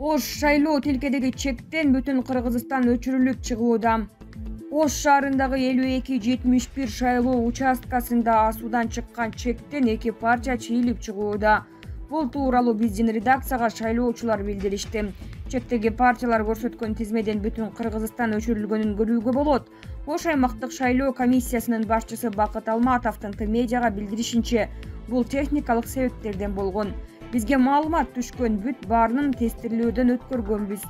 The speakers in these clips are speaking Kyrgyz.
Ош шайлоо тилкедеги чектен бүтүн Кыргызстан өчүрүлүп чыгууда. Ош шаарындагы 52-71 шайлоо участкасында асуудан чыккан чектен эки партия чийилип чыгууда. Бул тууралуу биздин редакцияга шайлоочулар билдиришти. Чектеги партиялар көрсөткөн тизмеден бүтүн Кыргызстан өчүрүлгөнүн көрүүгө болот. Ош аймактык шайлоо комиссиясынын башчысы Бакыт Алматовдун медиага билдиришинче, бул техникалык себептерден болгон. Бизге маалымат түшкөн, бүт баарынын тестирлөөдөн өткөргөнбүз.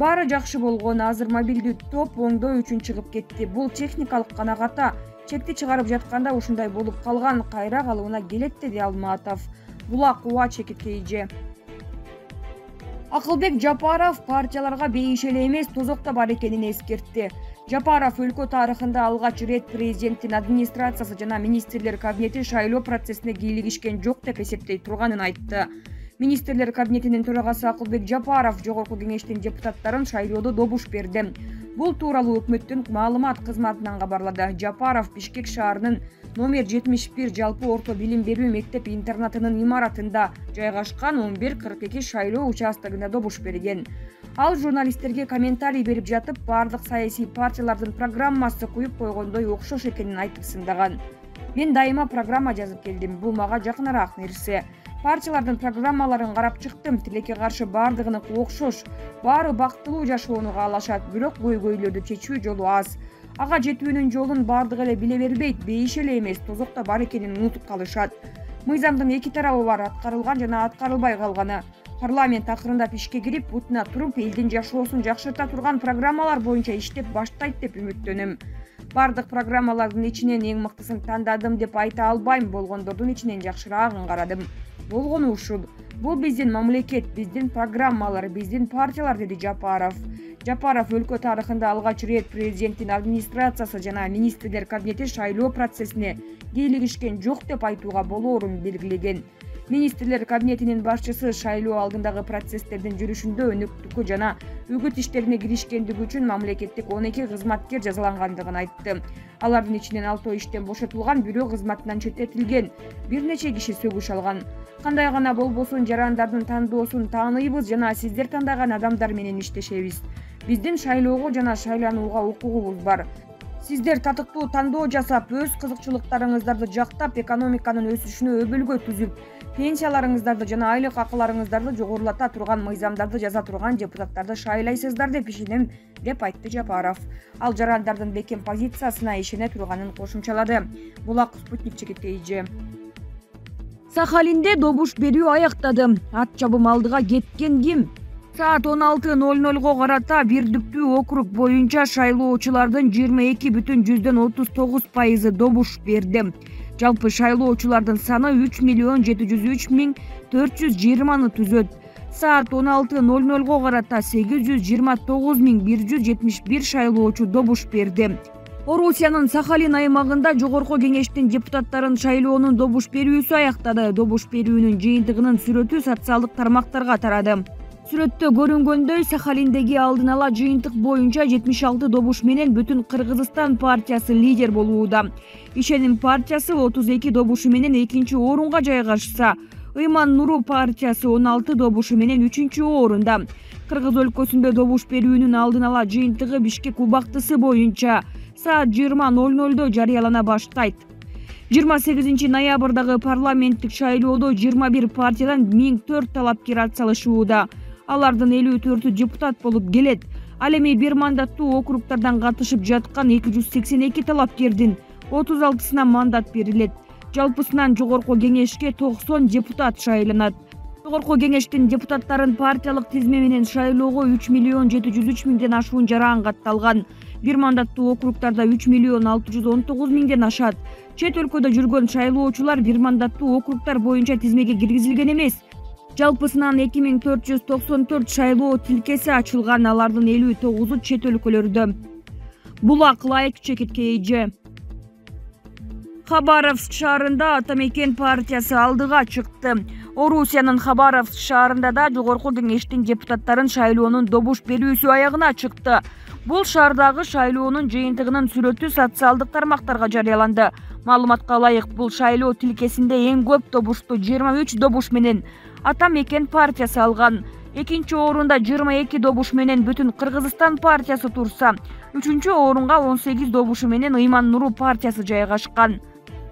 Баары жакшы болгон, азыр мобилдүү топ оңдоо үчүн чыгып кетти. Бул техникалык канагата. Чекти чыгарып жатканда ушундай болуп калган, кайра калыбына келет, деди Алматов. Булак УА чекиткейже. Акылбек Жапаров партияларга бейишел эмес тозокто бар экенин эскертти. Жапаров өлкө тарыхында алгач рет президенттин администрациясы жана министрлер кабинети шайлоо процессине кийлигишкен жок деп эсептей турганын айтты. Министрлер кабинетинин төрагасы Акылбек Жапаров жогорку кеңештин депутаттарын шайлоодо добуш берди. Бул тууралуу өкмөттүн маалымат кызматынан кабарлады. Жапаров Бишкек шаарынын номер 71 жалпы орто билим берүү мектеп интернатынын имаратында жайгашкан 11-42 шайлоо участогунда добуш берген. Ал журналисттерге комментарий берип жатып, бардык саясий партиялардын программасы куюп койгондой окшош экенин айтып сындаган. Мен дайыма программа жазып келдим. Бул мага жакыныраак нерсе. Партиялардын программаларын карап чыктым. Тилекке каршы бардыгыныкі окшош. Баары бактылуу жашоону каалашат, бирок көйгөйлөрдү чечүү жолу аз. Ага жетүүнүн жолун бардыгы эле биле бербейт, бейишел эмес, тозокто бар экенин унутуп калышат. Мыйзамдын эки тарабы бар, аткарылган жана аткарылбай калганы. Парламент акырында ишке кирип, бутуна туруп, элдин жашоосун жакшырта турган программалар боюнча иштеп баштайт деп үмүттөнөм. Бардык программалардын ичинен эң мыктысын тандадым деп айта албайм, болгондордун ичинен жакшыраагын карадым. Болгону ушул. Бул биздин мамлекет, биздин программалар, биздин партиялар, деди Жапаров. Жапаров өлкө тарыхында алгач рет президенттин администрациясы жана министрлер кабинети шайлоо процессине кийлигишкен жок деп айтууга болоорун белгилеген. Министрлер кабинетинин башчысы шайлоо алдындагы процесстердин жүрүшүндө өнөктүккө жана үгүт иштерине киришкендиги үчүн мамлекеттик 12 кызматкер жазалангандыгын айтты. Алардын ичинен 6 иштен бошотулган, бирөө кызматынан четтетилген, бир нече киши сөгүш алган. Кандай гана болбосун жарандардын тандоосун тааныйбыз жана сиздер тандаган адамдар менен иштешебиз. Биздин шайлоого жана шайланууга укугубуз бар. Сиздер татыктуу тандоо жасап, өз кызыкчылыктарыңыздарды жактап, экономиканын өсүшүнө өбөлгө түзүп, пенсияларыңыздарды жана айлык акыларыңыздарды жогорулата турган мыйзамдарды жаза турган депутаттарды шайлайсыздар деп ишенем, деп айтты Жапаров. Ал жарандардын бекем позициясына ишене турганын кошумчалады. Булак Спутник чекиткейже. Сахалинде добуш берүү аяктады. Ат чабым алдыга кеткен ким? Саат 16:00 карата Бирдиктүү округ боюнча шайлоочулардын 22,39% добуш берди. Жалпы шайлоочулардын саны 3,703,420 түзөт. Саат 16:00 карата 829,171 шайлоочу добуш берди. Орусиянын Сахалин аймагында жогорку кеңештин депутаттарын шайлоонун добуш берүүсү аяктады. Добуш берүүнүн жыйынтыгынын сүрөтү социалдык тармактарга тарады. Сүрөттө көрүнгөндөй, Сахалиндеги алдын ала жыйынтык боюнча 76 добуш менен бүтүн Кыргызстан партиясы лидер болууда. Ишеним партиясы 32 добушу менен экинчи орунга жайгашса, Ыйман Нуру партиясы 16 добушу менен 3-чү орунда. Кыргыз өлкөсүндө добуш берүүнүн алдын ала жыйынтыгы Бишкек убактысы боюнча саат 20:00 жарыялана баштайт. 28 ноябрдагы парламенттик шайлоодо 21 партиядан 1004 талапкер атсалышууда. Алардын 54 депутат болуп келет. Ал эми бир мандаттуу округдардан катышып жаткан 282 талапкердин 36-сына мандат берилет. Жалпысынан жогорку кеңешке 90 депутат шайланат. Жогорку кеңештин депутаттарын партиялык тизме менен шайлоого 3,703,000 ашуун жаран катталган. Бир мандаттуу округдарда 3,619,000 ашат. Чет өлкөдө жүргөн шайлоочулар бир мандаттуу округдар боюнча тизмеге киргизилген эмес. Жалпысынан 2494 шайлоо тилкеси ачылган, алардын 59-у чет өлкөлөрдө. Булак Лайк чекиткейже. Хабаровск шаарында Атамекен партиясы алдыга чыкты. Орусиянын Хабаровск шаарында да жогорку кеңештин депутаттарын шайлоонун добуш берүүсү аягына чыкты. Бул шаардагы шайлоонун жыйынтыгынын сүрөтү социалдык тармактарга жарыяланды. Маалыматка ылайык, бул шайлоо тилкесинде эң көп добушту 23 добуш менен Атамекен партиясы алган. Экинчи орунда 22 добуш менен Бүтүн Кыргызстан партиясы турса, 3-орунга 18 добушу менен Ыйман Нуру партиясы жайгашкан.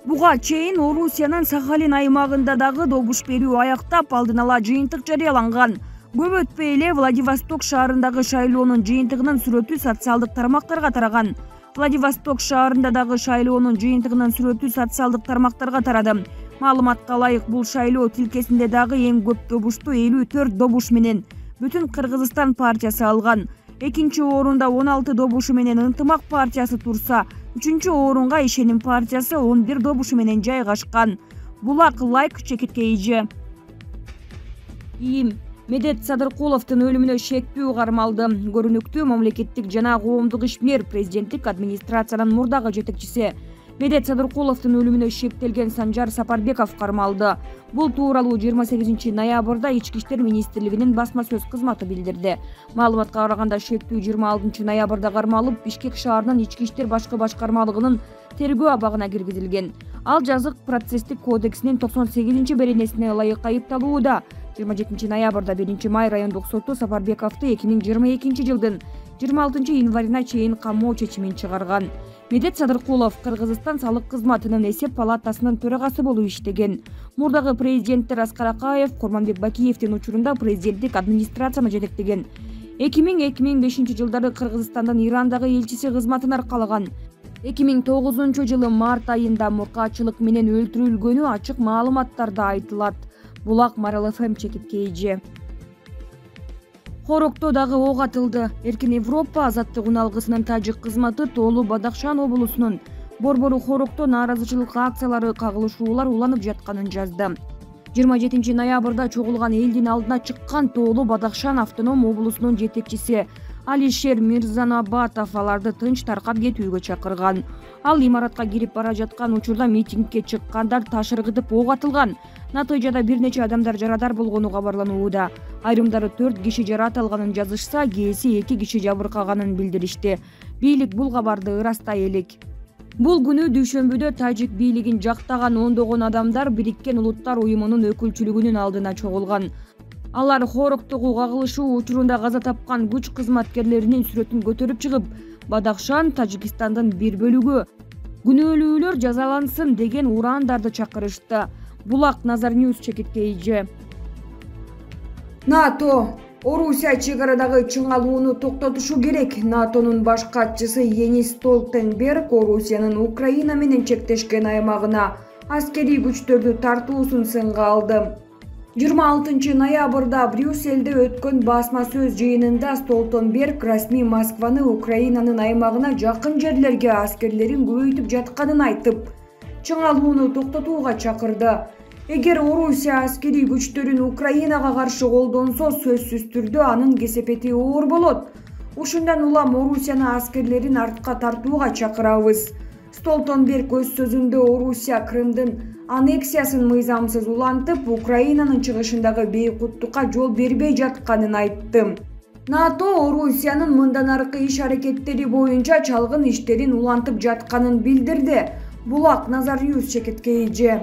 Буга чейин Орусиянын Сахалин аймагында дагы добуш берүү аяктап, алдын ала жыйынтык жарыяланган. Көп өтпөй эле Владивосток шаарындагы шайлоонун жыйынтыгынын сүрөтү социалдык тармактарга тараган. Владивосток шаарында дагы шайлоонун жыйынтыгынын сүрөтү социалдык тармактарга тарады. Маалыматка ылайык, бул шайлоо тилкесинде дагы эң көп добушту 54 добуш менен Бүтүн Кыргызстан партиясы алган. Экинчи орунда 16 добушу менен Ынтымак партиясы турса, 3-орунга Ишеним партиясы 11 добушу менен жайгашкан. Булак лайк чекитке ийже. Медет Садыркуловдун өлүмүнө шектүү кармалды. Көрүнүктүү мамлекеттик жана коомдук ишмер, президенттик администрациянын мурдагы жетекчиси Медет Садыркуловдун өлүмүнө шектелген Санжар Сапарбеков кармалды. Бул тууралуу 28 ноябрда Ички иштер министрлигинин басма сөз кызматы билдирди. Маалыматка караганда шектүү 26 ноябрда кармалып, Бишкек шаарынын Ички иштер башкы башкармалыгынын тергөө абагына киргизилген. Ал жазык процесстик кодексинин 98 беренесине ылайык айыпталууда. 27 ноябрда 1 май райондук соту Сапарбековду 2022 жылдын 26 январына чейин камоо чечимин чыгарган. Медет Садыркулов Кыргызстан салык кызматынын эсеп палатасынын төрагасы болуп иштеген. Мурдагы президенттер Аскар Акаев, Курманбек Бакиевдин учурунда президенттик администрацияны жетектеген. 2000-2005 жылдары Кыргызстандын Ирандагы элчиси кызматын аркалаган. 2009 жылы март айында муркаачылык менен өлтүрүлгөнү ачык маалыматтарда айтылат. Булак Марал ФМ чекитке ийже. Хорокто дагы ок атылды. Эркин Европа азаттыгын алгысынын тажик кызматы Тоолу Бадахшан облусунун Борбору Хорокто нааразычылык акциялары кагылышуулар уланып жатканын жазды. 27 ноябрда чогулган элдин алдына чыккан Тоолу Бадахшан автоном облусунун жетекчиси Алишер Мирзанабатов аларды тынч таркап кетүүгө чакырган. Ал имаратка кирип бара жаткан учурда митингге чыккандар таш ыргытып ок атылган. Натыйжада бир нече адамдар жарадар болгону кабарланууда. Айрымдары 4 киши жарат алганын жазышса, кээси 2 киши жабыркаганын билдиришти. Бийлик бул кабарды ырастай элек. Бул күнү дүйшөмбүдө тажик бийлигин жактаган ондогон адамдар Бириккен Улуттар уюмунун өкүлчүлүгүнүн алдына чогулган. Алар Хороктогу кагылышуу учурунда каза тапкан күч кызматкерлеринин сүрөтүн көтөрүп чыгып, Бадахшан Тажикстандын бир бөлүгү, күнөөлүүлөр жазалансын деген урандарды чакырышты. Булак Назар Ньюс чекитке ийже. НАТО Орусия чегарадагы чыңалууну токтотушу керек. НАТОнун баш катчысы Йенис Столтенберг Орусиянын Украина менен чектешкен аймагына аскерий күчтөрдү тартуусун сынга алды. 26 ноябрда Брюсселде өткөн басма сөз жыйынында Столтенберг расмий Москваны Украинанын аймагына жакын жерлерге аскерлерин көбөйтүп жатканын айтып, чыңалууну токтотууга чакырды. Эгер Орусия аскерий күчтөрүн Украинага каршы колдонсо, сөзсүз түрдө анын кесепети оор болот. Ушундан улам Орусияны аскерлерин артка тартууга чакырабыз. Столтенберг өз сөзүндө Орусия Крымдын аннексиясын мыйзамсыз улантып, Украинанын чыгышындагы бейкуттукка жол бербей жатканын айтты. НАТО Орусиянын мындан аркы иш аракеттери боюнча чалгын иштерин улантып жатканын билдирди. Булак Назар Ньюс чекитке ийже.